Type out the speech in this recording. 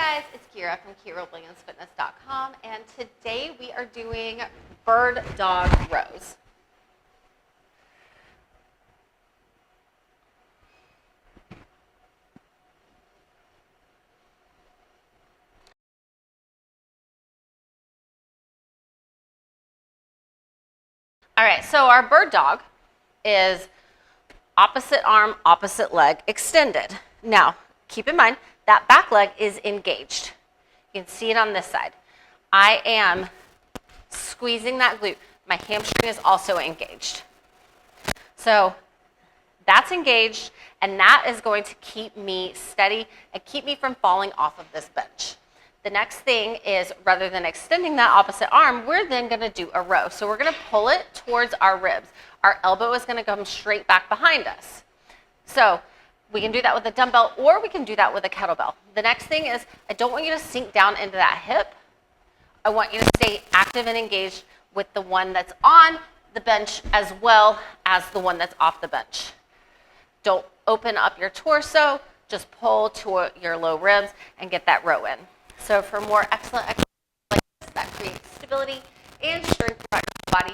guys, it's Kira from KiraWilliamsFitness.com, and today we are doing bird dog rows. All right, so our bird dog is opposite arm, opposite leg extended. Now, keep in mind that back leg is engaged. You can see it on this side. I am squeezing that glute. My hamstring is also engaged. So that's engaged, and that is going to keep me steady and keep me from falling off of this bench. The next thing is, rather than extending that opposite arm, we're then going to do a row. So we're going to pull it towards our ribs. Our elbow is going to come straight back behind us. So we can do that with a dumbbell, or we can do that with a kettlebell. The next thing is, I don't want you to sink down into that hip. I want you to stay active and engaged with the one that's on the bench as well as the one that's off the bench. Don't open up your torso, just pull to your low ribs and get that row in. So for more excellent exercises like this that creates stability and strength throughout your body,